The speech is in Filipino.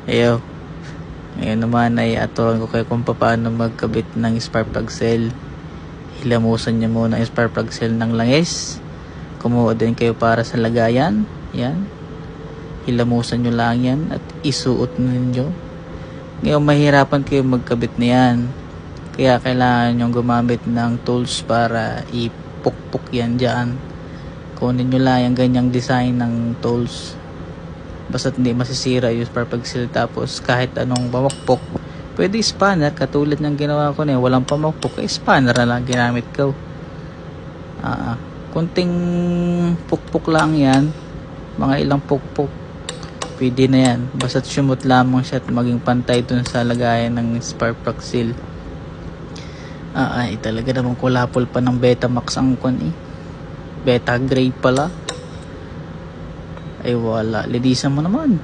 Ayo. Ngayon naman ay aturuan ko kayo kung paano magkabit ng spark plug cell. Hilamusan nyo muna yung spark plug cell ng langis. Kumuha din kayo para sa lagayan. Yan. Hilamusan nyo lang yan at isuot ninyo. Ngayon mahirapan kayo magkabit na yan. Kaya kailangan nyo gumamit ng tools para ipukpuk yan dyan. Kunin nyo lang yung ganyang design ng tools. Basta't hindi masisira yung spark plug cell. Tapos kahit anong pamakpok, pwede spanner. Katulad ng ginawa ko na yun, walang pamakpok, spanner na lang ginamit ko. Kunting pukpuk lang yan, mga ilang pukpuk, pwede na yan. Basta't sumot lamang siya at maging pantay dun sa lagayan ng spark plug cell. Talaga namang kulapol pa ng Betamax ang kon eh. Beta grade pala. Ay wala, lidisan mo naman.